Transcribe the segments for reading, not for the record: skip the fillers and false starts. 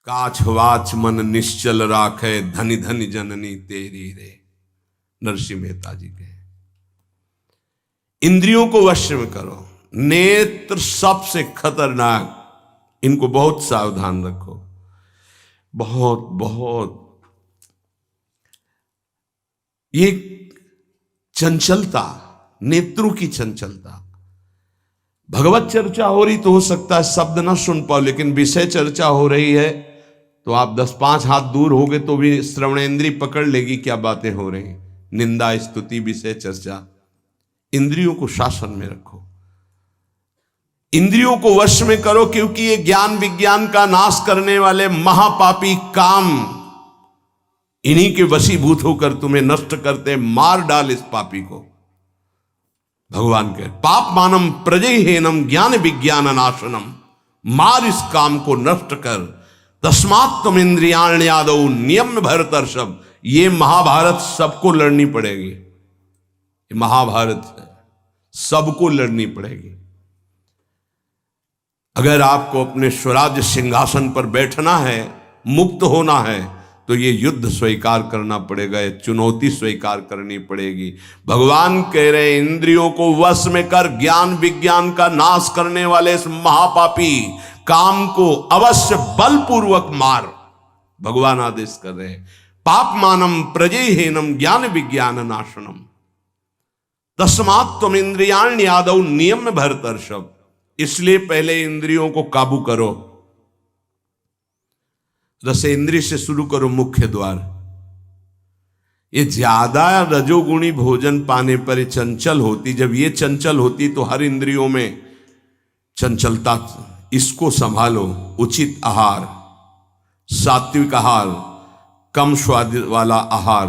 काछ वाच मन निश्चल राखे, धनि धनि जननी तेरी रे। नरसिंह मेहता जी के। इंद्रियों को वश में करो। नेत्र सबसे खतरनाक, इनको बहुत सावधान रखो। बहुत बहुत ये चंचलता, नेत्रों की चंचलता। भगवत चर्चा हो रही तो हो सकता है शब्द ना सुन पाओ, लेकिन विषय चर्चा हो रही है तो आप 10-5 हाथ दूर होगे तो भी श्रवणेंद्री पकड़ लेगी क्या बातें हो रही। निंदा, स्तुति, विषय चर्चा। इंद्रियों को शासन में रखो, इंद्रियों को वश में करो, क्योंकि ये ज्ञान विज्ञान का नाश करने वाले महापापी काम इन्हीं के वशीभूत होकर तुम्हें नष्ट करते। मार डाल इस पापी को। भगवान कहे पाप मानम प्रजहेनम ज्ञान विज्ञान नाशनम। मार इस काम को, नष्ट कर। तस्मात् तुम इंद्रियाण्यादौ नियम भरतर्षभ। ये महाभारत सबको लड़नी पड़ेगी। ये महाभारत है, सबको लड़नी पड़ेगी। अगर आपको अपने स्वराज्य सिंहासन पर बैठना है, मुक्त होना है, तो ये युद्ध स्वीकार करना पड़ेगा, ये चुनौती स्वीकार करनी पड़ेगी। भगवान कह रहे इंद्रियों को वश में कर, ज्ञान विज्ञान का नाश करने वाले इस महापापी काम को अवश्य बलपूर्वक मार। भगवान आदेश कर रहे हैं पाप मानम प्रजहेनम ज्ञान विज्ञान नाशनम। तस्मात् तुम इंद्रियाण्यादौ नियम भरतर्षभ। इसलिए पहले इंद्रियों को काबू करो। रसेंद्रिय से शुरू करो, मुख्य द्वार। ये ज्यादा रजोगुणी भोजन पाने पर चंचल होती। जब ये चंचल होती तो हर इंद्रियों में चंचलता। इसको संभालो। उचित आहार, सात्विक आहार, कम स्वाद वाला आहार,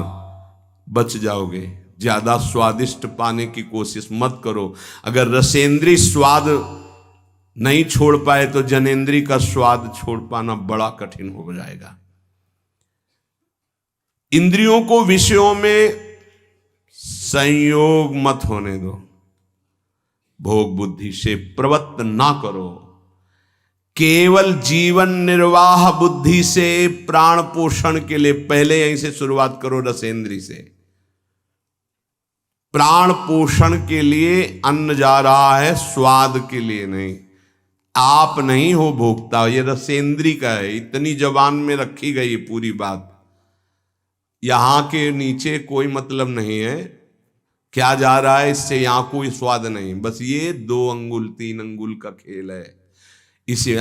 बच जाओगे। ज्यादा स्वादिष्ट पाने की कोशिश मत करो। अगर रसेंद्रिय स्वाद नहीं छोड़ पाए तो जनेंद्री का स्वाद छोड़ पाना बड़ा कठिन हो जाएगा। इंद्रियों को विषयों में संयोग मत होने दो। भोग बुद्धि से प्रवृत्त ना करो। केवल जीवन निर्वाह बुद्धि से प्राण पोषण के लिए पहले यहीं से शुरुआत करो, रसेंद्री से। प्राण पोषण के लिए अन्न जा रहा है, स्वाद के लिए नहीं। आप नहीं हो भोक्ता, ये रसेंद्री का है। इतनी जबान में रखी गई पूरी बात। यहां के नीचे कोई मतलब नहीं है क्या जा रहा है, इससे यहां कोई स्वाद नहीं। बस ये 2 अंगुल 3 अंगुल का खेल है। इसे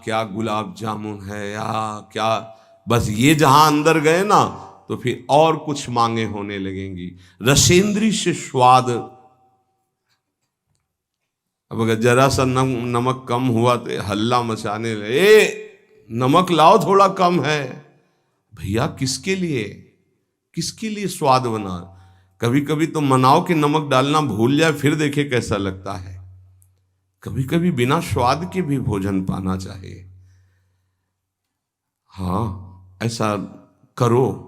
क्या गुलाब जामुन है या क्या, बस ये जहां अंदर गए ना तो फिर और कुछ मांगे होने लगेंगी। रसेंद्री से स्वाद। अब अगर जरा सा नमक कम हुआ तो हल्ला मचाने लगे, नमक लाओ थोड़ा कम है। भैया किसके लिए, किसके लिए स्वाद बना। कभी कभी तो मनाओ कि नमक डालना भूल जाए, फिर देखे कैसा लगता है। कभी कभी बिना स्वाद के भी भोजन पाना चाहिए। हाँ, ऐसा करो।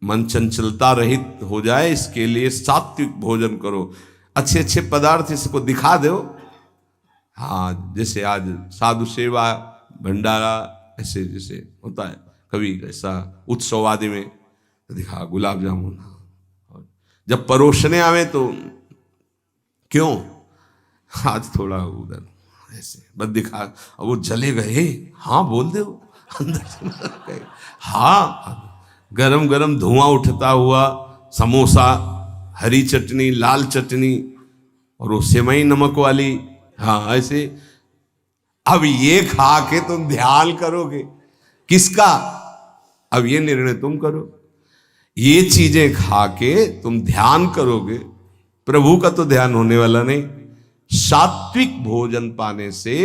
मन चंचलता रहित हो जाए, इसके लिए सात्विक भोजन करो। अच्छे अच्छे पदार्थ इसको दिखा दो। हाँ, जैसे आज साधु सेवा भंडारा ऐसे जैसे होता है, कभी ऐसा उत्सव आदि में दिखा गुलाब जामुन। जब परोसने आवे तो क्यों आज थोड़ा उधर ऐसे बस दिखा, और वो चले गए। हाँ बोल दो अंदर से। हाँ, गरम गरम धुआं उठता हुआ समोसा, हरी चटनी, लाल चटनी, और वो सेवई नमक वाली। हाँ ऐसे। अब ये खा के तुम ध्यान करोगे किसका, अब ये निर्णय तुम करो। ये चीजें खा के तुम ध्यान करोगे, प्रभु का तो ध्यान होने वाला नहीं। सात्विक भोजन पाने से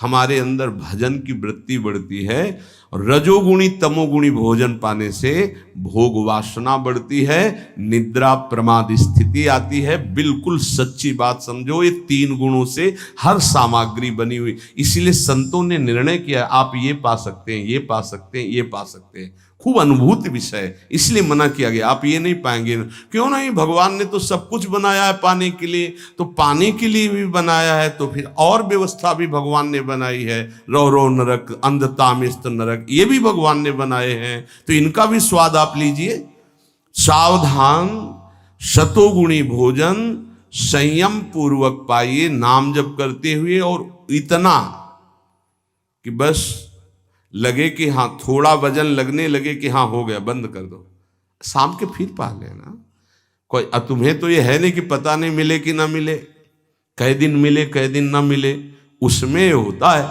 हमारे अंदर भजन की वृत्ति बढ़ती है, और रजोगुणी तमोगुणी भोजन पाने से भोग वासना बढ़ती है, निद्रा प्रमाद स्थिति आती है। बिल्कुल सच्ची बात समझो, ये 3 गुणों से हर सामग्री बनी हुई। इसीलिए संतों ने निर्णय किया आप ये पा सकते हैं, ये पा सकते हैं, ये पा सकते हैं। खूब अनुभूति विषय है, इसलिए मना किया गया। आप ये नहीं पाएंगे। क्यों नहीं, भगवान ने तो सब कुछ बनाया है पाने के लिए, तो पाने के लिए भी बनाया है, तो फिर और व्यवस्था भी भगवान ने बनाई है। रो रो नरक, अंधतामिस्त नरक, ये भी भगवान ने बनाए हैं, तो इनका भी स्वाद आप लीजिए। सावधान, शतोगुणी भोजन संयम पूर्वक पाइए, नाम जप करते हुए, और इतना कि बस लगे कि हाँ, थोड़ा वजन लगने लगे कि हाँ हो गया, बंद कर दो, शाम के फिर पा लेना। कोई तुम्हें तो ये है नहीं कि पता नहीं मिले कि ना मिले, कई दिन मिले कई दिन ना मिले। उसमें होता है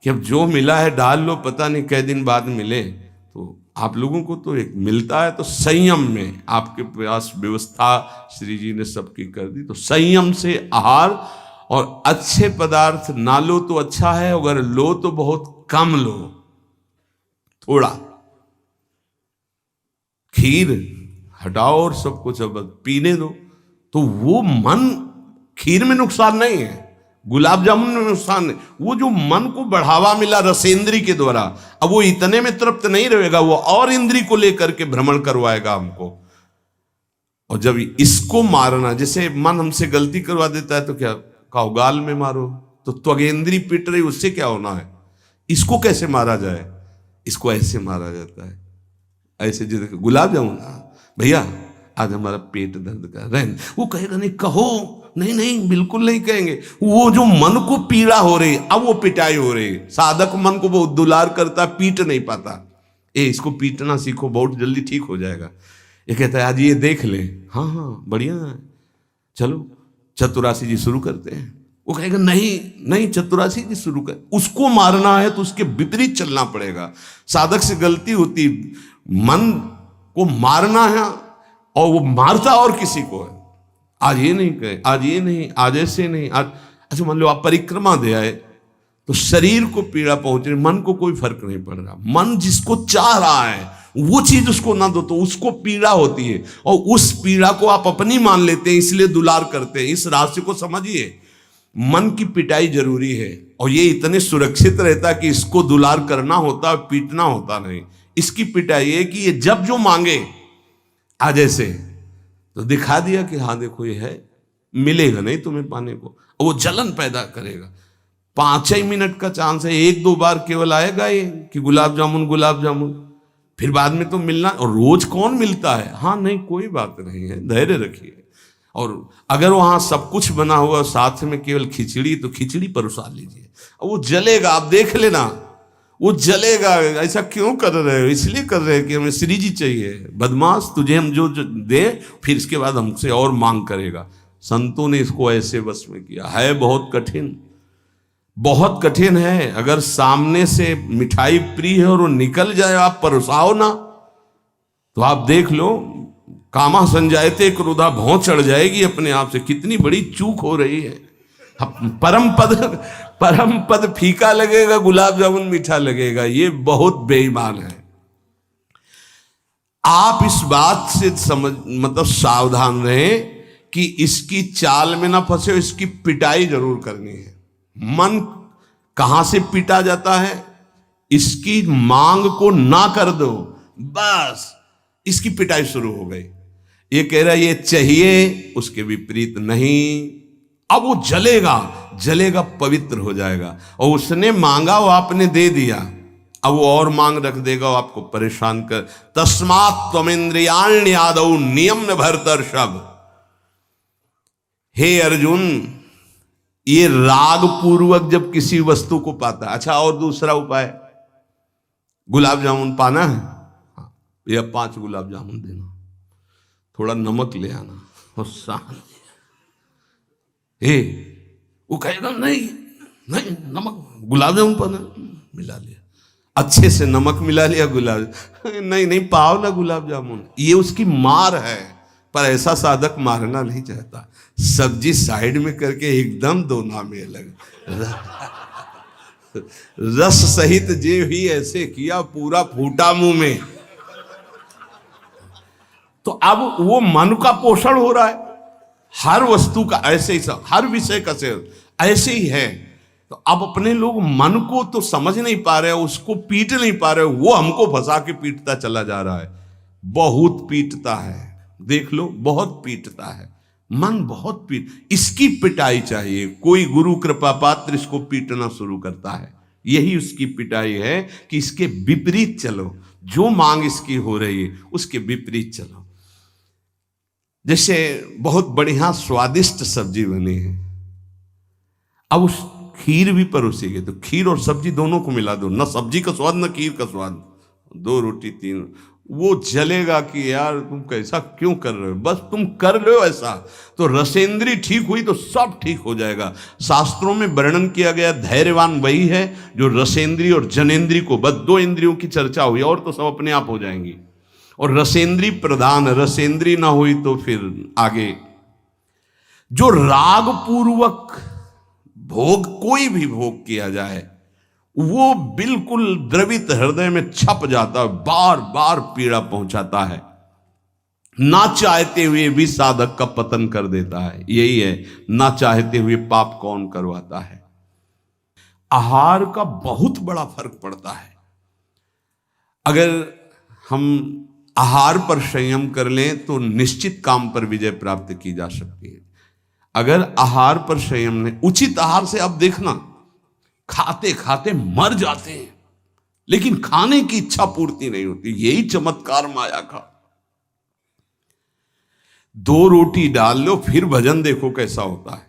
कि अब जो मिला है डाल लो, पता नहीं कई दिन बाद मिले। तो आप लोगों को तो एक मिलता है, तो संयम में आपके पास व्यवस्था श्री जी ने सबकी कर दी। तो संयम से आहार, और अच्छे पदार्थ ना लो तो अच्छा है, अगर लो तो बहुत कम लो, थोड़ा। खीर हटाओ और सब कुछ अब पीने दो, तो वो मन, खीर में नुकसान नहीं है, गुलाब जामुन में नुकसान नहीं, वो जो मन को बढ़ावा मिला रसेंद्री के द्वारा, अब वो इतने में तृप्त नहीं रहेगा, वो और इंद्री को लेकर के भ्रमण करवाएगा हमको। और जब इसको मारना, जैसे मन हमसे गलती करवा देता है तो क्या कहो, गाल में मारो, तो त्वगेंद्री पिट रही, उससे क्या होना है। इसको कैसे मारा जाए, इसको ऐसे मारा जाता है, ऐसे। जैसे गुलाब जामुन, भैया आज हमारा पेट दर्द कर रहा है, वो कहेगा नहीं, कहो नहीं नहीं, बिल्कुल नहीं कहेंगे। वो जो मन को पीड़ा हो रही, अब वो पिटाई हो रही। साधक मन को वो दुलार करता, पीट नहीं पाता। इसको पीटना सीखो, बहुत जल्दी ठीक हो जाएगा। ये कहता है आज ये देख ले, हाँ हाँ बढ़िया है, चलो चतुरासी जी शुरू करते हैं। वो कहेगा नहीं नहीं, चतुरासी जी शुरू कर। उसको मारना है तो उसके विपरीत चलना पड़ेगा। साधक से गलती होती, मन को मारना है, और वो मारता और किसी को है। आज ये नहीं कहे, आज ये नहीं, आज ऐसे नहीं, आज अच्छा। मान लो आप परिक्रमा दे आए, तो शरीर को पीड़ा पहुंच रही, मन को कोई फर्क नहीं पड़ रहा। मन जिसको चाह रहा है वो चीज उसको ना दो तो उसको पीड़ा होती है, और उस पीड़ा को आप अपनी मान लेते हैं, इसलिए दुलार करते हैं। इस रहस्य को समझिए, मन की पिटाई जरूरी है, और ये इतने सुरक्षित रहता है कि इसको दुलार करना होता है, पीटना होता नहीं। इसकी पिटाई है कि ये जब जो मांगे आज ऐसे, तो दिखा दिया कि हाँ देखो ये है, मिलेगा नहीं तुम्हें पाने को, और वो जलन पैदा करेगा। 5 ही मिनट का चांस है, 1-2 बार केवल आएगा ये कि गुलाब जामुन गुलाब जामुन, फिर बाद में तो मिलना। और रोज कौन मिलता है, हाँ नहीं कोई बात नहीं है, धैर्य रखिए। और अगर वहां सब कुछ बना हुआ साथ में केवल खिचड़ी, तो खिचड़ी परोसा लीजिए, और वो जलेगा, आप देख लेना वो जलेगा। ऐसा क्यों कर रहे हो, इसलिए कर रहे हैं कि हमें श्री जी चाहिए। बदमाश, तुझे हम जो दे, फिर इसके बाद हमसे और मांग करेगा। संतों ने इसको ऐसे बस में किया है। बहुत कठिन, बहुत कठिन है। अगर सामने से मिठाई प्रिय है और वो निकल जाए, आप परोसाओ ना, तो आप देख लो, कामा संजायते क्रोधा, भौं चढ़ जाएगी अपने आप से। कितनी बड़ी चूक हो रही है। परम पद फीका लगेगा, गुलाब जामुन मीठा लगेगा, ये बहुत बेईमान है। आप इस बात से समझ, मतलब सावधान रहें कि इसकी चाल में ना फंसे, इसकी पिटाई जरूर करनी है। मन कहां से पीटा जाता है, इसकी मांग को ना कर दो, बस इसकी पिटाई शुरू हो गई। ये कह रहा है ये चाहिए, उसके विपरीत नहीं। अब वो जलेगा, जलेगा, पवित्र हो जाएगा। और उसने मांगा, वो आपने दे दिया, अब वो और मांग रख देगा, वो आपको परेशान कर। तस्मात् त्वमिन्द्रियाण्यादौ नियम्य भरतर्षभ। हे अर्जुन, ये राग पूर्वक जब किसी वस्तु को पाता है। अच्छा, और दूसरा उपाय, गुलाब जामुन पाना है, हाँ, या 5 गुलाब जामुन देना, थोड़ा नमक ले आना, और शांति। वो कहेगा नहीं नहीं, नमक, गुलाब जामुन पाना, मिला लिया, अच्छे से नमक मिला लिया, गुलाब नहीं नहीं, पाओ ना गुलाब जामुन। ये उसकी मार है। पर ऐसा साधक मारना नहीं चाहता। सब्जी साइड में करके एकदम दोना में अलग, रस सहित जे ही ऐसे किया, पूरा फूटा मुंह में। तो अब वो मन का पोषण हो रहा है। हर वस्तु का ऐसे ही, सब हर विषय का सेवन ऐसे ही है। तो अब अपने लोग मन को तो समझ नहीं पा रहे, उसको पीट नहीं पा रहे, वो हमको फंसा के पीटता चला जा रहा है। बहुत पीटता है, देख लो, बहुत पीटता है मन, बहुत इसकी पिटाई चाहिए। कोई गुरु कृपा पात्र इसको पीटना शुरू करता है, यही उसकी पिटाई है कि इसके विपरीत चलो, जो मांग इसकी हो रही है उसके विपरीत चलो। जैसे बहुत बढ़िया स्वादिष्ट सब्जी बनी है, अब उस खीर भी परोसी गई, तो खीर और सब्जी दोनों को मिला दो, न सब्जी का स्वाद न खीर का स्वाद, 2 रोटी 3, वो जलेगा कि यार तुम कैसा क्यों कर रहे हो, बस तुम कर लो ऐसा, तो रसेंद्री ठीक हुई तो सब ठीक हो जाएगा। शास्त्रों में वर्णन किया गया धैर्यवान वही है जो रसेंद्री और जनेंद्री को, बस 2 इंद्रियों की चर्चा हुई और तो सब अपने आप हो जाएंगी। और रसेंद्री प्रधान, रसेंद्री ना हुई तो फिर आगे जो राग पूर्वक भोग, कोई भी भोग किया जाए वो बिल्कुल द्रवित हृदय में छप जाता है, बार बार पीड़ा पहुंचाता है, ना चाहते हुए भी साधक का पतन कर देता है। यही है, ना चाहते हुए पाप कौन करवाता है। आहार का बहुत बड़ा फर्क पड़ता है। अगर हम आहार पर संयम कर लें तो निश्चित काम पर विजय प्राप्त की जा सकती है। अगर आहार पर संयम ने, उचित आहार से आप देखना खाते खाते मर जाते हैं, लेकिन खाने की इच्छा पूर्ति नहीं होती। यही चमत्कार माया का। 2 रोटी डाल लो फिर भजन देखो कैसा होता है,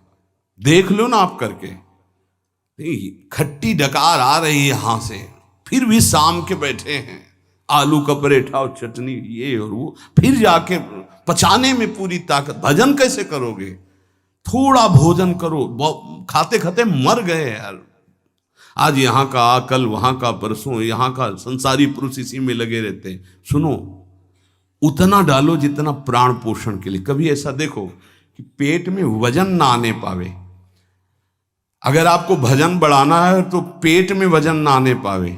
देख लो ना आप करके। खट्टी डकार आ रही है यहां से, फिर भी शाम के बैठे हैं, आलू का पराठा और चटनी ये और वो, फिर जाके पचाने में पूरी ताकत। भजन कैसे करोगे? थोड़ा भोजन करो, खाते खाते मर गए यार। आज यहाँ का, कल वहां का, परसों यहाँ का, संसारी पुरुष इसी में लगे रहते हैं। सुनो, उतना डालो जितना प्राण पोषण के लिए। कभी ऐसा देखो कि पेट में वजन ना आने पावे। अगर आपको भजन बढ़ाना है तो पेट में वजन ना आने पावे,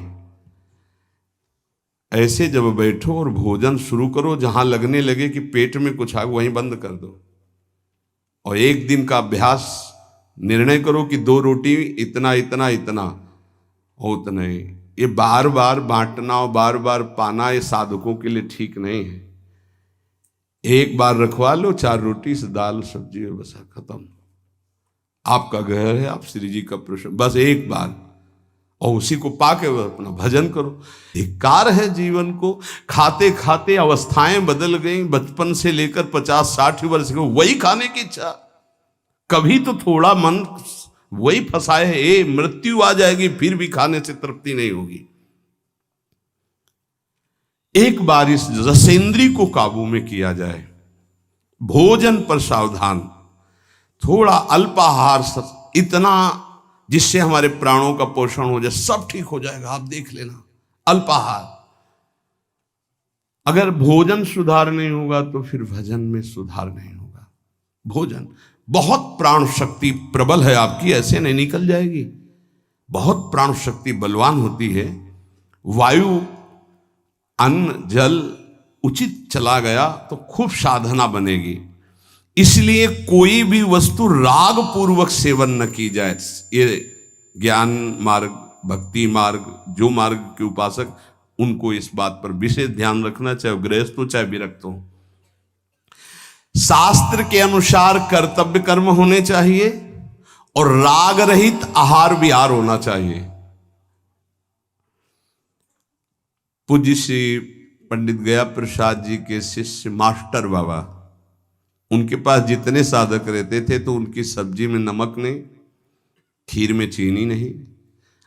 ऐसे जब बैठो और भोजन शुरू करो, जहां लगने लगे कि पेट में कुछ आ, वहीं बंद कर दो। और 1 दिन का अभ्यास, निर्णय करो कि 2 रोटी इतना इतना इतना और उतना ही। ये बार बार बांटना और बार बार पाना ये साधकों के लिए ठीक नहीं है। एक बार रखवा लो 4 रोटी से दाल सब्जी और बस खत्म। आपका घर है, आप श्री जी का प्रश्न, बस एक बार, और उसी को पाके अपना भजन करो। धिक्कार है जीवन को, खाते खाते अवस्थाएं बदल गई, बचपन से लेकर 50-60 वर्ष के वही खाने की इच्छा। कभी तो थोड़ा मन वही फंसाए है, मृत्यु आ जाएगी फिर भी खाने से तृप्ति नहीं होगी। एक बार इस रसेंद्री को काबू में किया जाए, भोजन पर सावधान, थोड़ा अल्पाहार, इतना जिससे हमारे प्राणों का पोषण हो जाए, सब ठीक हो जाएगा। आप देख लेना, अल्पाहार। अगर भोजन सुधार नहीं होगा तो फिर भजन में सुधार नहीं होगा। भोजन, बहुत प्राण शक्ति प्रबल है आपकी, ऐसे नहीं निकल जाएगी। बहुत प्राण शक्ति बलवान होती है। वायु, अन्न, जल उचित चला गया तो खूब साधना बनेगी। इसलिए कोई भी वस्तु राग पूर्वक सेवन न की जाए। ये ज्ञान मार्ग, भक्ति मार्ग, जो मार्ग के उपासक, उनको इस बात पर विशेष ध्यान रखना, चाहे गृहस्थ हो चाहे विरक्त हो। शास्त्र के अनुसार कर्तव्य कर्म होने चाहिए और राग रहित आहार विहार होना चाहिए। पूज्य श्री पंडित गया प्रसाद जी के शिष्य मास्टर बाबा, उनके पास जितने साधक रहते थे तो उनकी सब्जी में नमक नहीं, खीर में चीनी नहीं,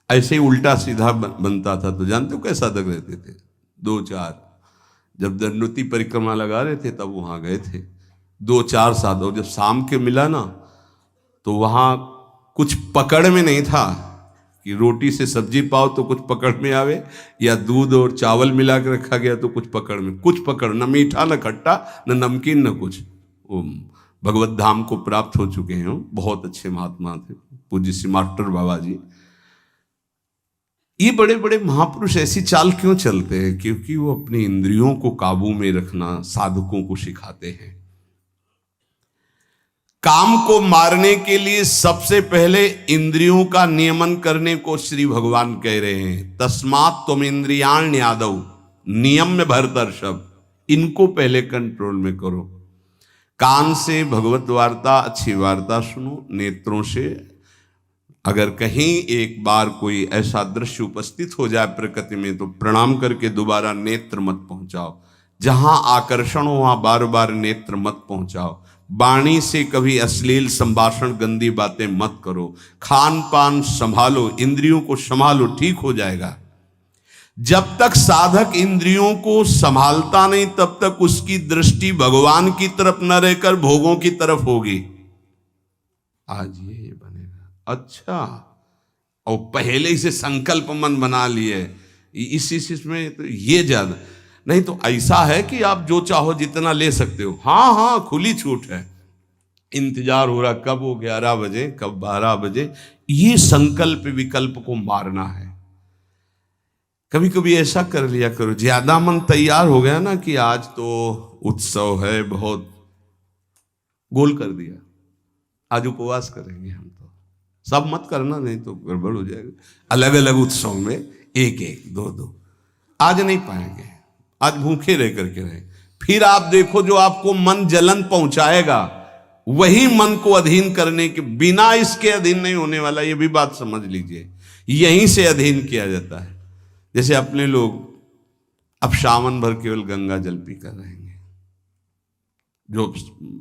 ऐसे ही उल्टा सीधा बनता था। तो जानते हो कैसे साधक रहते थे? 2-4, जब दंडोती परिक्रमा लगा रहे थे तब वहां गए थे 2-4 साधक। जब शाम के मिला ना तो वहां कुछ पकड़ में नहीं था कि रोटी से सब्जी पाओ तो कुछ पकड़ में आवे, या दूध और चावल मिला के रखा गया तो कुछ पकड़ में, कुछ पकड़, न मीठा न खट्टा न नमकीन न कुछ। वो भगवत धाम को प्राप्त हो चुके हैं, बहुत अच्छे महात्मा थे पूज्य श्री मास्टर बाबा जी। ये बड़े बड़े महापुरुष ऐसी चाल क्यों चलते हैं? क्योंकि वो अपनी इंद्रियों को काबू में रखना साधकों को सिखाते हैं। काम को मारने के लिए सबसे पहले इंद्रियों का नियमन करने को श्री भगवान कह रहे हैं। तस्मात् तुम इंद्रियाण यादव, नियम में भरतर्षभ, इनको पहले कंट्रोल में करो। कान से भगवत वार्ता, अच्छी वार्ता सुनो। नेत्रों से अगर कहीं एक बार कोई ऐसा दृश्य उपस्थित हो जाए प्रकृति में तो प्रणाम करके दोबारा नेत्र मत पहुंचाओ। जहां आकर्षण हो वहां बार बार नेत्र मत पहुंचाओ। वाणी से कभी अश्लील संभाषण, गंदी बातें मत करो। खान पान संभालो, इंद्रियों को संभालो, ठीक हो जाएगा। जब तक साधक इंद्रियों को संभालता नहीं तब तक उसकी दृष्टि भगवान की तरफ न रहकर भोगों की तरफ होगी। आज ये बनेगा, अच्छा, और पहले से संकल्प मन बना लिए इस में तो ये ज्यादा नहीं। तो ऐसा है कि आप जो चाहो जितना ले सकते हो। हाँ हाँ, खुली छूट है। इंतजार हो रहा कब वो 11 बजे, कब 12 बजे। ये संकल्प विकल्प को मारना है। कभी कभी ऐसा कर लिया करो, ज्यादा मन तैयार हो गया ना कि आज तो उत्सव है, बहुत गोल कर दिया, आज उपवास करेंगे हम, तो सब मत करना, नहीं तो गड़बड़ हो जाएगा। अलग अलग उत्सव में एक एक दो दो आज नहीं पाएंगे, आज भूखे रह करके रहे। फिर आप देखो जो आपको मन जलन पहुंचाएगा वही मन को अधीन करने के बिना इसके अधीन नहीं होने वाला। ये भी बात समझ लीजिए, यहीं से अधीन किया जाता है। जैसे अपने लोग अब सावन भर केवल गंगा जल पी कर रहेंगे, जो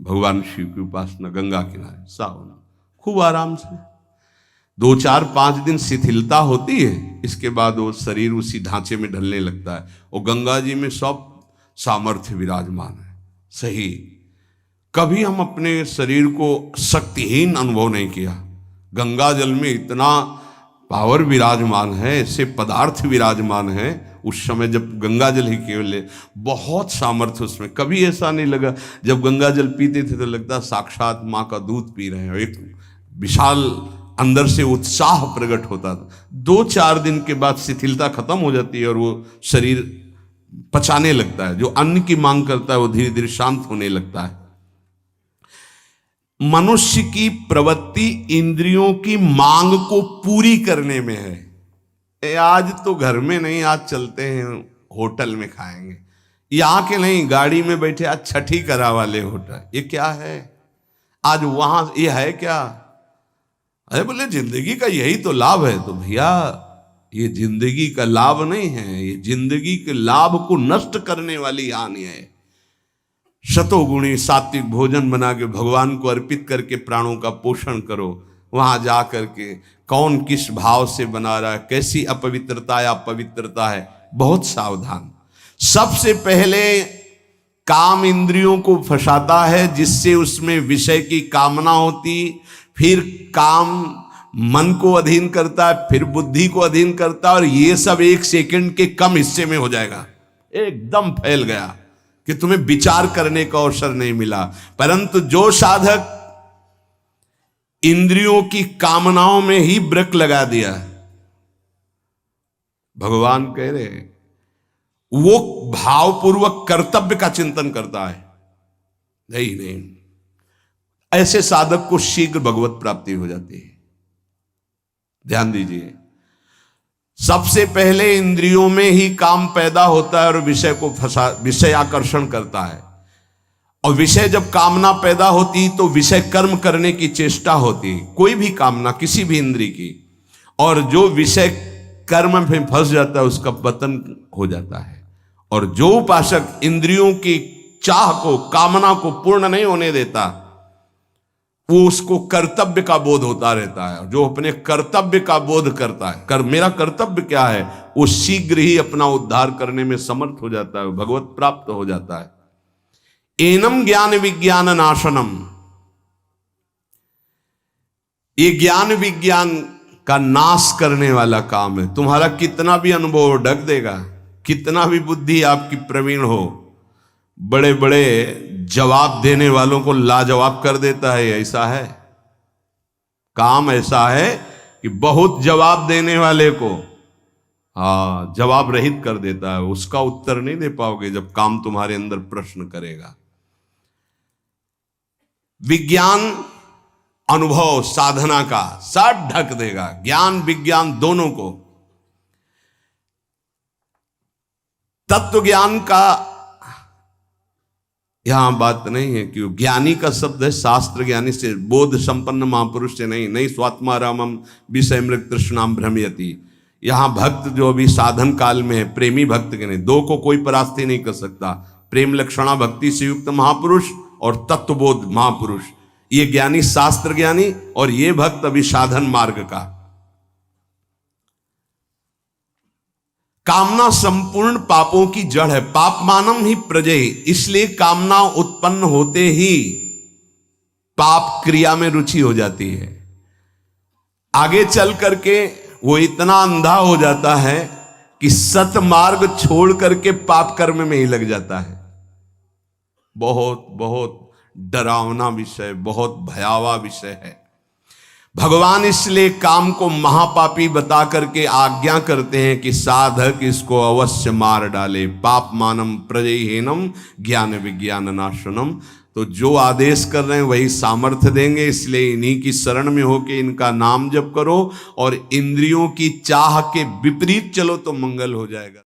भगवान शिव की उपासना गंगा किनारे सावन खूब आराम से 2 4 5 दिन शिथिलता होती है, इसके बाद वो शरीर उसी ढांचे में ढलने लगता है और गंगा जी में सब सामर्थ्य विराजमान है। सही, कभी हम अपने शरीर को शक्तिहीन अनुभव नहीं किया। गंगा जल में इतना पावर विराजमान है, ऐसे पदार्थ विराजमान है। उस समय जब गंगा जल ही केवल बहुत सामर्थ्य उसमें, कभी ऐसा नहीं लगा। जब गंगा जल पीते थे तो लगता साक्षात माँ का दूध पी रहे हैं, एक विशाल अंदर से उत्साह प्रकट होता था। 2 4 दिन के बाद शिथिलता खत्म हो जाती है और वो शरीर पचाने लगता है। जो अन्न की मांग करता है वो धीरे धीरे शांत होने लगता है। मनुष्य की प्रवृत्ति इंद्रियों की मांग को पूरी करने में है। आज तो घर में नहीं, आज चलते हैं होटल में खाएंगे, यहाँ के नहीं, गाड़ी में बैठे आज छठी करा वाले होटल, ये क्या है आज वहां, ये है क्या? अरे बोले जिंदगी का यही तो लाभ है। तो भैया ये जिंदगी का लाभ नहीं है, ये जिंदगी के लाभ को नष्ट करने वाली हानि है। शतोगुणी सात्विक भोजन बना के भगवान को अर्पित करके प्राणों का पोषण करो। वहां जा करके कौन किस भाव से बना रहा है, कैसी अपवित्रता या पवित्रता है, बहुत सावधान। सबसे पहले काम इंद्रियों को फंसाता है, जिससे उसमें विषय की कामना होती, फिर काम मन को अधीन करता है, फिर बुद्धि को अधीन करता है, और ये सब 1 सेकंड के कम हिस्से में हो जाएगा। एकदम फैल गया कि तुम्हें विचार करने का अवसर नहीं मिला। परंतु जो साधक इंद्रियों की कामनाओं में ही ब्रेक लगा दिया, भगवान कह रहे वो भावपूर्वक कर्तव्य का चिंतन करता है, नहीं, ऐसे साधक को शीघ्र भगवत प्राप्ति हो जाती है। ध्यान दीजिए, सबसे पहले इंद्रियों में ही काम पैदा होता है और विषय को विषय आकर्षण करता है। और विषय जब कामना पैदा होती तो विषय कर्म करने की चेष्टा होती, कोई भी कामना किसी भी इंद्रिय की, और जो विषय कर्म में फंस जाता है उसका पतन हो जाता है। और जो उपासक इंद्रियों की चाह को, कामना को पूर्ण नहीं होने देता, वो उसको कर्तव्य का बोध होता रहता है। जो अपने कर्तव्य का बोध करता है, मेरा कर्तव्य क्या है, वो शीघ्र ही अपना उद्धार करने में समर्थ हो जाता है, भगवत प्राप्त हो जाता है। एनम ज्ञान विज्ञान नाशनम, ये ज्ञान विज्ञान का नाश करने वाला काम है। तुम्हारा कितना भी अनुभव ढक देगा, कितना भी बुद्धि आपकी प्रवीण हो, बड़े बड़े जवाब देने वालों को लाजवाब कर देता है। ऐसा है, काम ऐसा है कि बहुत जवाब देने वाले को जवाब रहित कर देता है। उसका उत्तर नहीं दे पाओगे जब काम तुम्हारे अंदर प्रश्न करेगा। विज्ञान अनुभव साधना का सब ढक देगा, ज्ञान विज्ञान दोनों को। तत्व ज्ञान का यहां बात नहीं है कि ज्ञानी का शब्द है शास्त्र ज्ञानी से, बोध संपन्न महापुरुष से नहीं स्वात्मारामम विषय मृग तृष्णाम भ्रमयति। यहां भक्त जो अभी साधन काल में है, प्रेमी भक्त के नहीं, दो को कोई परास्ती नहीं कर सकता। प्रेम लक्षणा भक्ति से युक्त महापुरुष और तत्वबोध महापुरुष, ये ज्ञानी शास्त्र ज्ञानी, और ये भक्त अभी साधन मार्ग का। कामना संपूर्ण पापों की जड़ है, पाप मानम ही प्रजय, इसलिए कामना उत्पन्न होते ही पाप क्रिया में रुचि हो जाती है। आगे चल करके वो इतना अंधा हो जाता है कि सतमार्ग छोड़ करके पाप कर्म में ही लग जाता है। बहुत बहुत डरावना विषय, बहुत भयावह विषय है। भगवान इसलिए काम को महापापी बता करके आज्ञा करते हैं कि साधक इसको अवश्य मार डाले। पाप मानम प्रजयहीनम ज्ञान विज्ञान नाशनम। तो जो आदेश कर रहे हैं वही सामर्थ्य देंगे, इसलिए इन्हीं की शरण में होके इनका नाम जप करो और इंद्रियों की चाह के विपरीत चलो तो मंगल हो जाएगा।